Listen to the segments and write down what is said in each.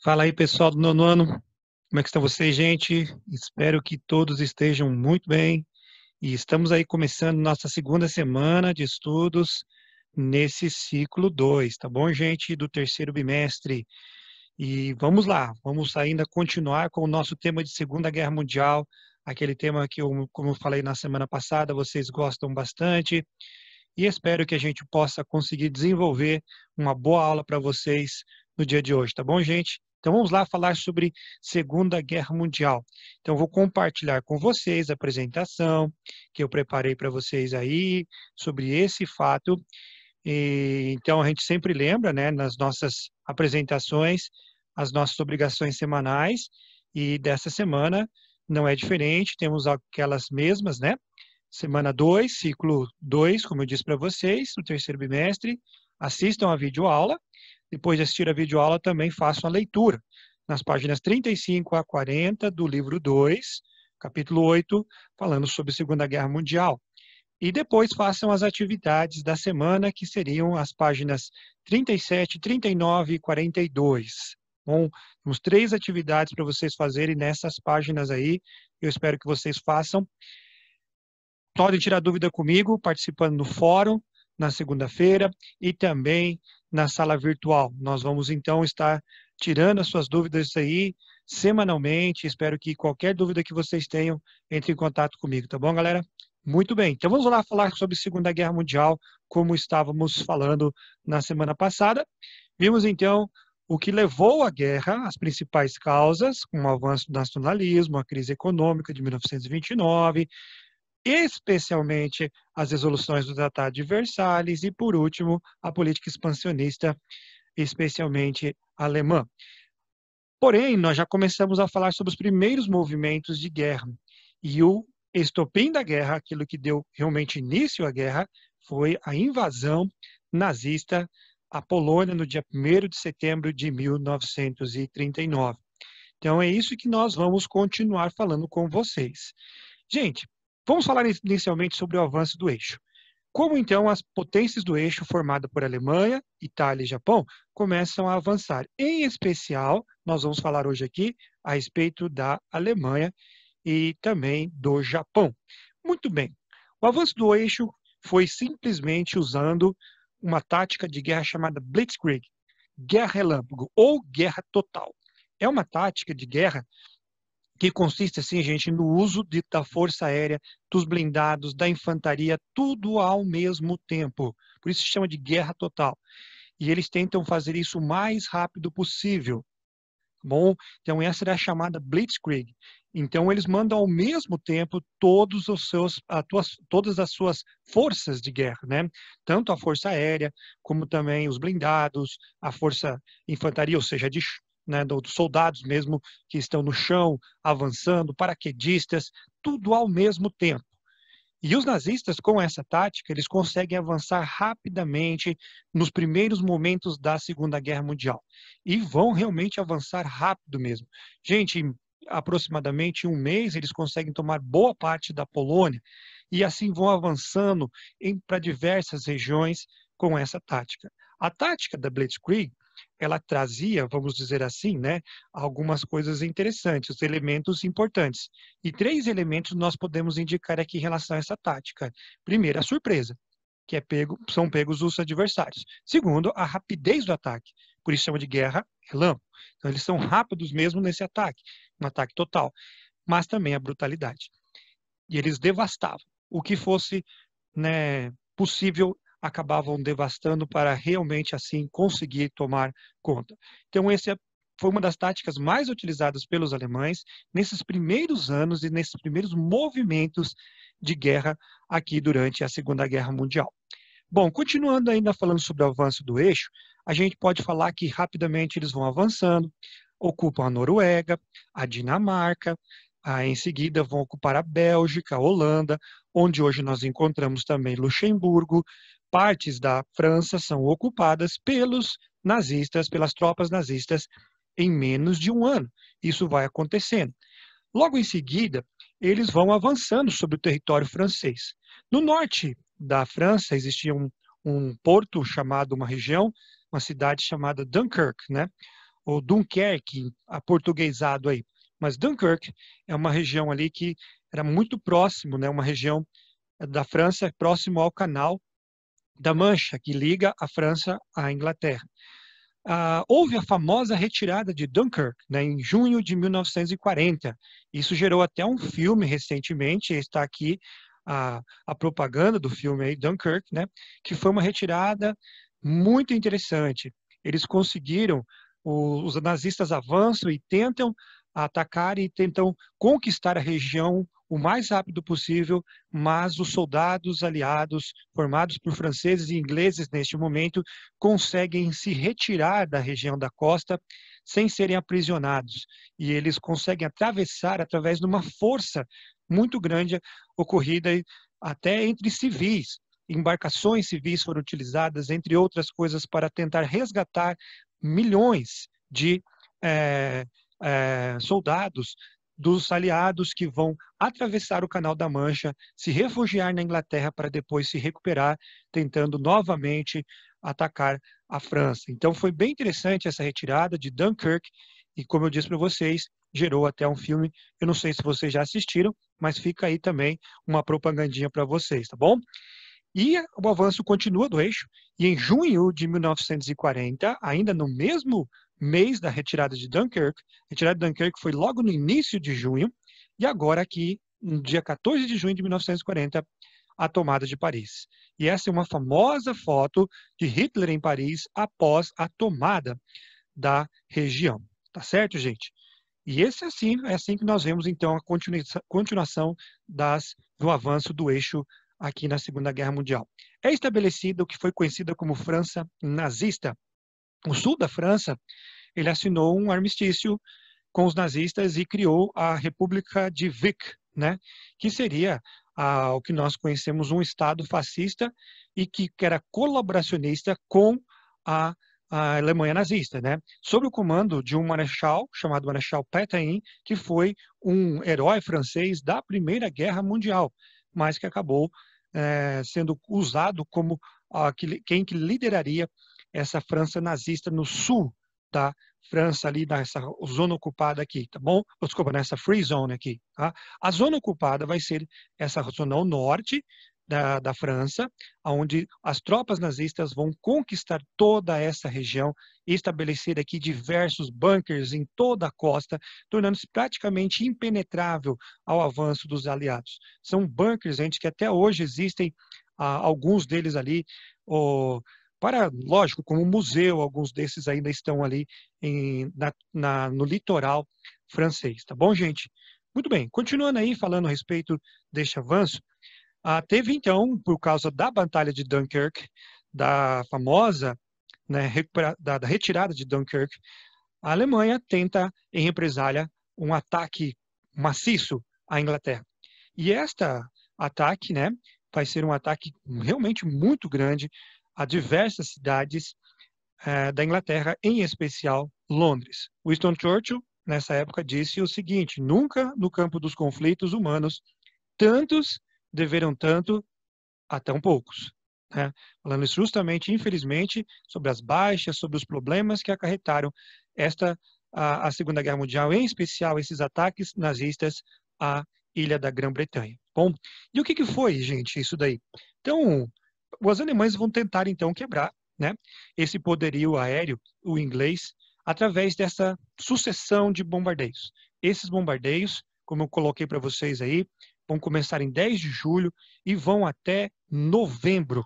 Fala aí, pessoal do nono ano. Como é que estão vocês, gente? Espero que todos estejam muito bem. E estamos aí começando nossa segunda semana de estudos nesse ciclo 2, tá bom, gente? Do terceiro bimestre. E vamos lá, vamos ainda continuar com o nosso tema de Segunda Guerra Mundial, aquele tema que, como eu falei na semana passada, vocês gostam bastante. E espero que a gente possa conseguir desenvolver uma boa aula para vocês no dia de hoje, tá bom, gente? Então vamos lá falar sobre Segunda Guerra Mundial. Então eu vou compartilhar com vocês a apresentação que eu preparei para vocês aí sobre esse fato. Então a gente sempre lembra, né, nas nossas apresentações, as nossas obrigações semanais, e dessa semana não é diferente, temos aquelas mesmas, né? Semana 2, ciclo 2, como eu disse para vocês, no terceiro bimestre, assistam a videoaula. Depois de assistir a videoaula, também façam a leitura nas páginas 35 a 40 do livro 2, capítulo 8, falando sobre a Segunda Guerra Mundial. E depois façam as atividades da semana, que seriam as páginas 37, 39 e 42. Bom, temos 3 atividades para vocês fazerem nessas páginas aí. Eu espero que vocês façam. Podem tirar dúvida comigo, participando do fórum na segunda-feira e também na sala virtual. Nós vamos, então, estar tirando as suas dúvidas aí semanalmente. Espero que qualquer dúvida que vocês tenham, entre em contato comigo, tá bom, galera? Muito bem, então vamos lá falar sobre a Segunda Guerra Mundial, como estávamos falando na semana passada. Vimos, então, o que levou à guerra, as principais causas, como o avanço do nacionalismo, a crise econômica de 1929, especialmente as resoluções do Tratado de Versalhes e, por último, a política expansionista, especialmente alemã. Porém, nós já começamos a falar sobre os primeiros movimentos de guerra. E o estopim da guerra, aquilo que deu realmente início à guerra, foi a invasão nazista à Polônia no dia 1º de setembro de 1939. Então, é isso que nós vamos continuar falando com vocês. Gente, vamos falar inicialmente sobre o avanço do eixo. Como então as potências do eixo, formada por Alemanha, Itália e Japão, começam a avançar? Em especial, nós vamos falar hoje aqui a respeito da Alemanha e também do Japão. Muito bem, o avanço do eixo foi simplesmente usando uma tática de guerra chamada Blitzkrieg, guerra relâmpago ou guerra total. É uma tática de guerra que consiste, assim, gente, no uso da força aérea, dos blindados, da infantaria, tudo ao mesmo tempo. Por isso se chama de guerra total. E eles tentam fazer isso o mais rápido possível. Bom, então essa era a chamada Blitzkrieg. Então eles mandam ao mesmo tempo todas as suas forças de guerra, né? Tanto a força aérea, como também os blindados, a força infantaria, ou seja, dos soldados mesmo que estão no chão, avançando, paraquedistas, tudo ao mesmo tempo. E os nazistas, com essa tática, eles conseguem avançar rapidamente nos primeiros momentos da Segunda Guerra Mundial. E vão realmente avançar rápido mesmo. Gente, em aproximadamente um mês, eles conseguem tomar boa parte da Polônia e assim vão avançando para diversas regiões com essa tática. A tática da Blitzkrieg, ela trazia, vamos dizer assim, né, algumas coisas interessantes, elementos importantes. E 3 elementos nós podemos indicar aqui em relação a essa tática. Primeiro, a surpresa, que são pegos os adversários. Segundo, a rapidez do ataque, por isso chama de guerra relâmpago. Então eles são rápidos mesmo nesse ataque, um ataque total, mas também a brutalidade. E eles devastavam. O que fosse, né, possível, acabavam devastando para realmente assim conseguir tomar conta. Então foi uma das táticas mais utilizadas pelos alemães nesses primeiros anos e nesses primeiros movimentos de guerra aqui durante a Segunda Guerra Mundial. Bom, continuando ainda falando sobre o avanço do eixo, a gente pode falar que rapidamente eles vão avançando, ocupam a Noruega, a Dinamarca, em seguida vão ocupar a Bélgica, a Holanda, onde hoje nós encontramos também Luxemburgo. Partes da França são ocupadas pelos nazistas, pelas tropas nazistas, em menos de um ano. Isso vai acontecendo. Logo em seguida, eles vão avançando sobre o território francês. No norte da França existia um porto chamado, uma região, uma cidade chamada Dunkirk, né? ou Dunkerque, aportuguesado aí. Mas Dunkirk é uma região ali que era muito próximo, né? Uma região da França próximo ao Canal da Mancha, que liga a França à Inglaterra. Houve a famosa retirada de Dunkirk, né, em junho de 1940. Isso gerou até um filme recentemente, está aqui a propaganda do filme aí, Dunkirk, né, que foi uma retirada muito interessante. Eles conseguiram, os nazistas avançam e tentam atacar e tentam conquistar a região o mais rápido possível, mas os soldados aliados, formados por franceses e ingleses neste momento, conseguem se retirar da região da costa sem serem aprisionados. E eles conseguem atravessar através de uma força muito grande ocorrida até entre civis. Embarcações civis foram utilizadas, entre outras coisas, para tentar resgatar milhões de soldados dos aliados que vão atravessar o Canal da Mancha, se refugiar na Inglaterra para depois se recuperar, tentando novamente atacar a França. Então foi bem interessante essa retirada de Dunkirk e, como eu disse para vocês, gerou até um filme. Eu não sei se vocês já assistiram, mas fica aí também uma propagandinha para vocês, tá bom? E o avanço continua do eixo, e em junho de 1940, ainda no mesmo mês da retirada de Dunkirk, a retirada de Dunkirk foi logo no início de junho, e agora aqui, no dia 14 de junho de 1940, a tomada de Paris. E essa é uma famosa foto de Hitler em Paris após a tomada da região. Tá certo, gente? E esse é assim que nós vemos, então, a continuação do avanço do eixo aqui na Segunda Guerra Mundial. É estabelecido o que foi conhecido como França nazista. O sul da França, ele assinou um armistício com os nazistas e criou a República de Vic, né? Que seria o que nós conhecemos um Estado fascista e que era colaboracionista com a Alemanha nazista, né? Sob o comando de um marechal chamado Marechal Pétain, que foi um herói francês da Primeira Guerra Mundial, mas que acabou sendo usado como quem que lideraria essa França nazista no sul da França, ali nessa zona ocupada aqui, tá bom? Desculpa, nessa free zone aqui, tá? A zona ocupada vai ser essa zona ao norte da França, onde as tropas nazistas vão conquistar toda essa região e estabelecer aqui diversos bunkers em toda a costa, tornando-se praticamente impenetrável ao avanço dos aliados. São bunkers, gente, que até hoje existem, alguns deles ali, lógico, como museu, alguns desses ainda estão ali no litoral francês, tá bom, gente? Muito bem, continuando aí, falando a respeito deste avanço, teve então, por causa da Batalha de Dunkirk, da famosa, né, da retirada de Dunkirk, a Alemanha tenta, em represália, um ataque maciço à Inglaterra. E ataque, né, vai ser um ataque realmente muito grande a diversas cidades da Inglaterra, em especial Londres. Winston Churchill, nessa época, disse o seguinte: nunca no campo dos conflitos humanos tantos deveram tanto a tão poucos. Né? Falando justamente, infelizmente, sobre as baixas, sobre os problemas que acarretaram a Segunda Guerra Mundial, em especial esses ataques nazistas à ilha da Grã-Bretanha. Bom, e o que foi, gente, isso daí? Então, os alemães vão tentar, então, quebrar, né, esse poderio aéreo, o inglês, através dessa sucessão de bombardeios. Esses bombardeios, como eu coloquei para vocês aí, vão começar em 10 de julho e vão até novembro.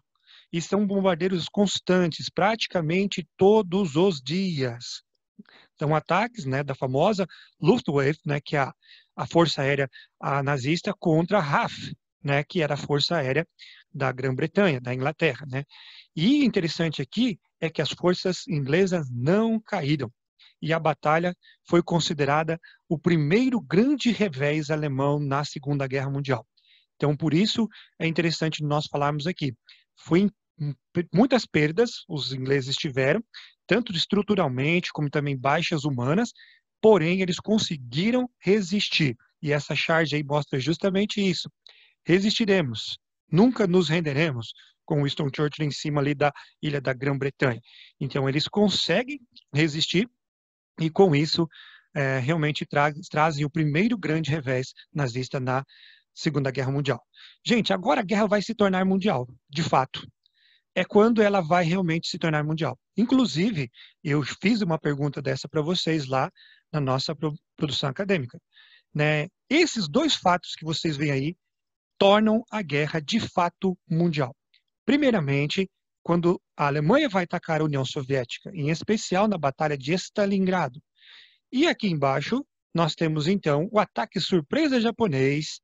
E são bombardeios constantes, praticamente todos os dias. São ataques, né, da famosa Luftwaffe, né, que é a força aérea nazista, contra a RAF, né, que era a força aérea da Grã-Bretanha, da Inglaterra. Né? E interessante aqui é que as forças inglesas não caíram. E a batalha foi considerada o primeiro grande revés alemão na Segunda Guerra Mundial. Então, por isso, é interessante nós falarmos aqui. Foi muitas perdas os ingleses tiveram, tanto estruturalmente como também baixas humanas, porém eles conseguiram resistir. E essa charge aí mostra justamente isso. Resistiremos, nunca nos renderemos, com Winston Churchill em cima ali da ilha da Grã-Bretanha. Então eles conseguem resistir e com isso realmente trazem o primeiro grande revés nazista na Segunda Guerra Mundial. Gente, agora a guerra vai se tornar mundial, de fato. É quando ela vai realmente se tornar mundial. Inclusive, eu fiz uma pergunta dessa para vocês lá na nossa produção acadêmica, né? Esses dois fatos que vocês veem aí tornam a guerra de fato mundial. Primeiramente, quando a Alemanha vai atacar a União Soviética, em especial na Batalha de Stalingrado. E aqui embaixo, nós temos então o ataque surpresa japonês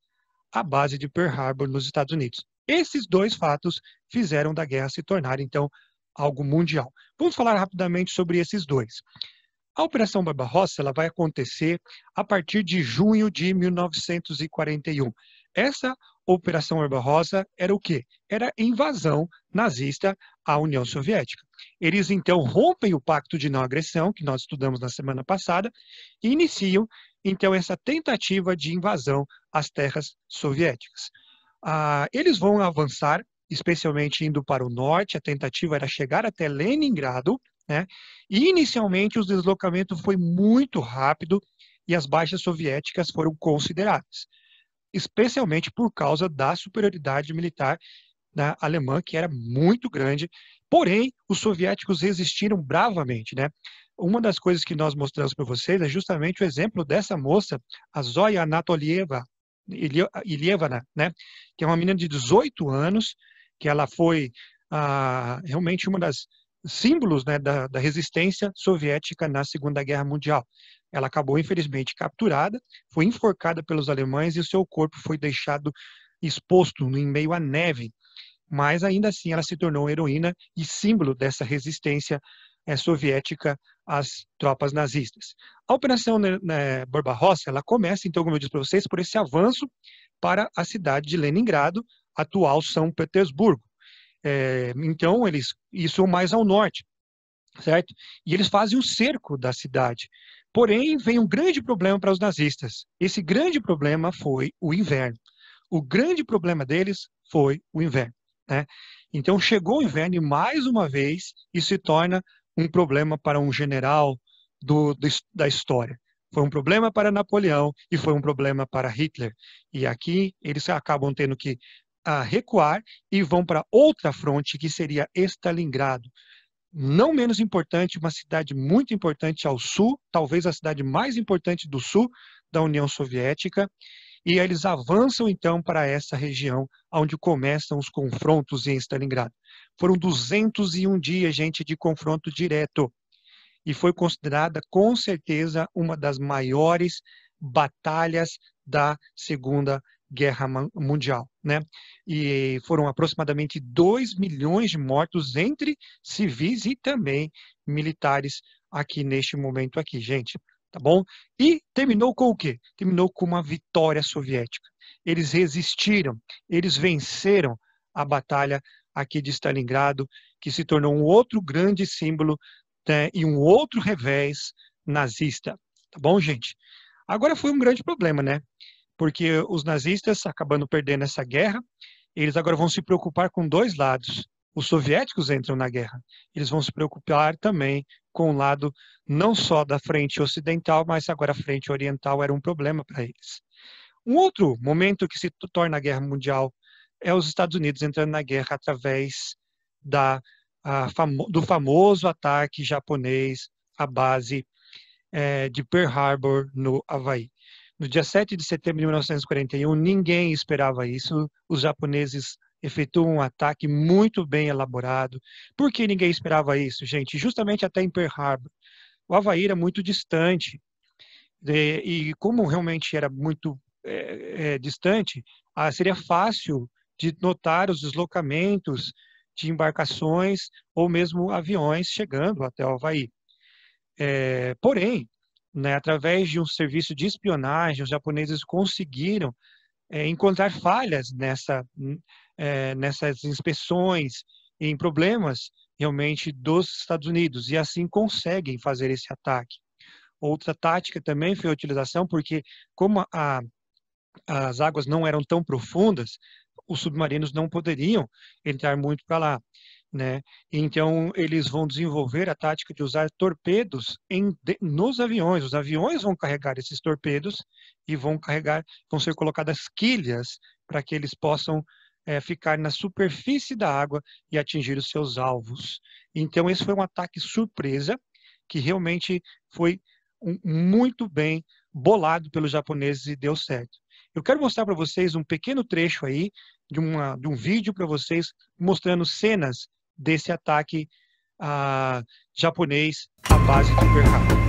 à base de Pearl Harbor nos Estados Unidos. Esses dois fatos fizeram da guerra se tornar, então, algo mundial. Vamos falar rapidamente sobre esses dois. A Operação Barbarossa ela vai acontecer a partir de junho de 1941. Essa Operação Barbarossa era o quê? Era invasão nazista à União Soviética. Eles, então, rompem o pacto de não agressão, que nós estudamos na semana passada, e iniciam, então, essa tentativa de invasão às terras soviéticas. Eles vão avançar, especialmente indo para o norte, a tentativa era chegar até Leningrado, né? E inicialmente o deslocamento foi muito rápido e as baixas soviéticas foram consideradas, especialmente por causa da superioridade militar da alemã, que era muito grande. Porém, os soviéticos resistiram bravamente, né? Uma das coisas que nós mostramos para vocês é justamente o exemplo dessa moça, a Zoya Anatolievna, né? Que é uma menina de 18 anos, que ela foi realmente uma das símbolos, né, da resistência soviética na Segunda Guerra Mundial. Ela acabou, infelizmente, capturada, foi enforcada pelos alemães e o seu corpo foi deixado exposto em meio à neve, mas ainda assim ela se tornou heroína e símbolo dessa resistência soviética às tropas nazistas. A Operação Barbarossa, ela começa, então, como eu disse para vocês, por esse avanço para a cidade de Leningrado, atual São Petersburgo. Então, isso mais ao norte, certo? E eles fazem o cerco da cidade. Porém, vem um grande problema para os nazistas. Esse grande problema foi o inverno. O grande problema deles foi o inverno, né? Então, chegou o inverno e, mais uma vez, isso se torna um problema para um general da história. Foi um problema para Napoleão e foi um problema para Hitler. E aqui eles acabam tendo que recuar e vão para outra fronte, que seria Stalingrado. Não menos importante, uma cidade muito importante ao sul, talvez a cidade mais importante do sul da União Soviética, e eles avançam então para essa região onde começam os confrontos em Stalingrado. Foram 201 dias, gente, de confronto direto, e foi considerada com certeza uma das maiores batalhas da Segunda Guerra Mundial, né? E foram aproximadamente 2 milhões de mortos entre civis e também militares aqui neste momento aqui, gente, tá bom? E terminou com o quê? Terminou com uma vitória soviética. Eles resistiram, eles venceram a batalha aqui de Stalingrado, que se tornou um outro grande símbolo, né, e um outro revés nazista, tá bom, gente? Agora foi um grande problema, né? Porque os nazistas, acabando perdendo essa guerra, eles agora vão se preocupar com dois lados. Os soviéticos entram na guerra. Eles vão se preocupar também com o lado não só da frente ocidental, mas agora a frente oriental era um problema para eles. Um outro momento que se torna a guerra mundial é os Estados Unidos entrando na guerra através do famoso ataque japonês à base de Pearl Harbor, no Havaí. No dia 7 de setembro de 1941, ninguém esperava isso. Os japoneses efetuam um ataque muito bem elaborado. Por que ninguém esperava isso, gente? Justamente até em Pearl Harbor. O Havaí era muito distante. E como realmente era muito distante, seria fácil de notar os deslocamentos de embarcações ou mesmo aviões chegando até o Havaí. Porém, né, através de um serviço de espionagem, os japoneses conseguiram encontrar falhas nessas inspeções, em problemas realmente dos Estados Unidos, e assim conseguem fazer esse ataque. Outra tática também foi a utilização, porque como as águas não eram tão profundas, os submarinos não poderiam entrar muito para lá. né? Então, eles vão desenvolver a tática de usar torpedos nos aviões. Os aviões vão carregar esses torpedos e vão ser colocadas quilhas para que eles possam ficar na superfície da água e atingir os seus alvos. Então, esse foi um ataque surpresa que realmente foi muito bem bolado pelos japoneses e deu certo. Eu quero mostrar para vocês um pequeno trecho aí de um vídeo para vocês mostrando cenas desse ataque japonês à base de Pearl Harbor.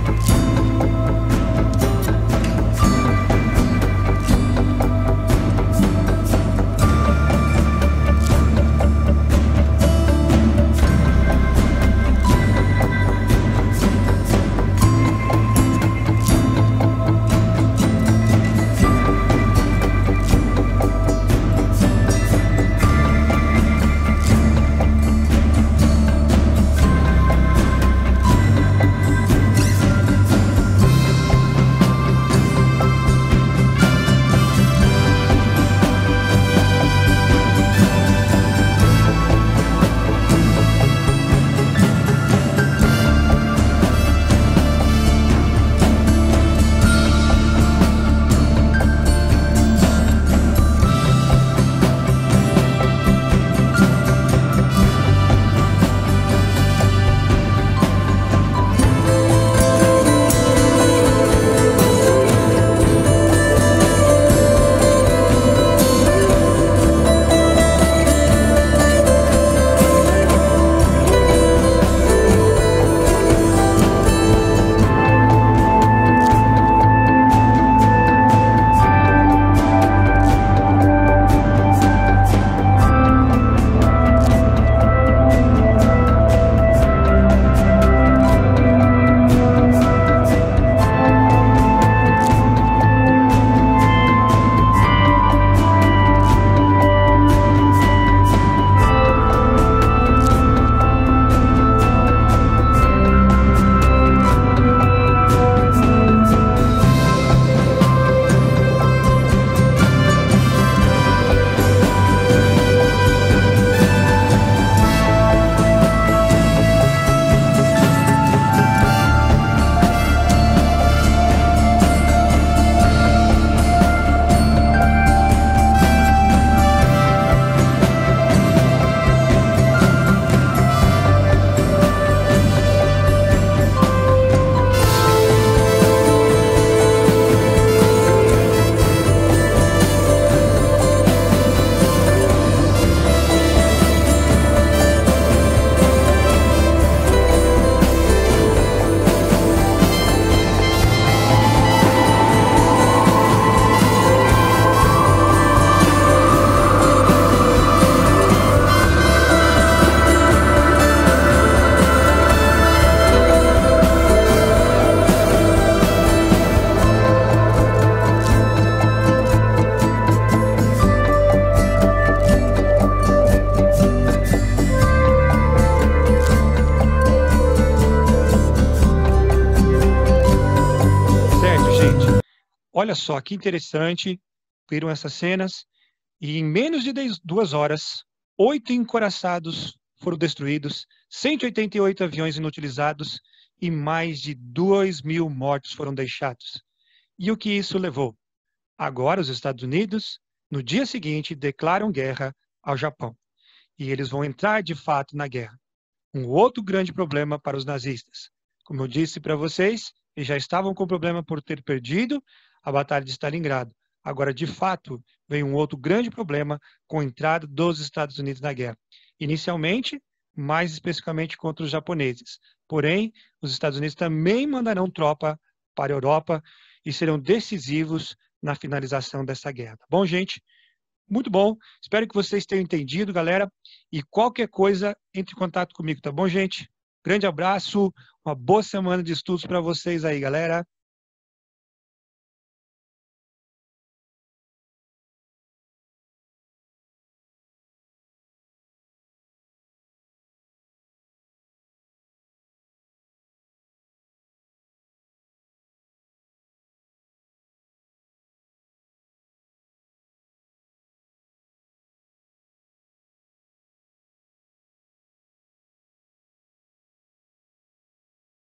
Olha só que interessante, viram essas cenas, e em menos de 2 horas, 8 encoraçados foram destruídos, 188 aviões inutilizados e mais de 2.000 mortos foram deixados. E o que isso levou? Agora os Estados Unidos, no dia seguinte, declaram guerra ao Japão. E eles vão entrar de fato na guerra. Um outro grande problema para os nazistas. Como eu disse para vocês, eles já estavam com problema por ter perdido a Batalha de Stalingrado. Agora, de fato, vem um outro grande problema com a entrada dos Estados Unidos na guerra. Inicialmente, mais especificamente contra os japoneses. Porém, os Estados Unidos também mandarão tropa para a Europa e serão decisivos na finalização dessa guerra. Tá bom, gente? Muito bom. Espero que vocês tenham entendido, galera. E qualquer coisa, entre em contato comigo, tá bom, gente? Grande abraço, uma boa semana de estudos para vocês aí, galera.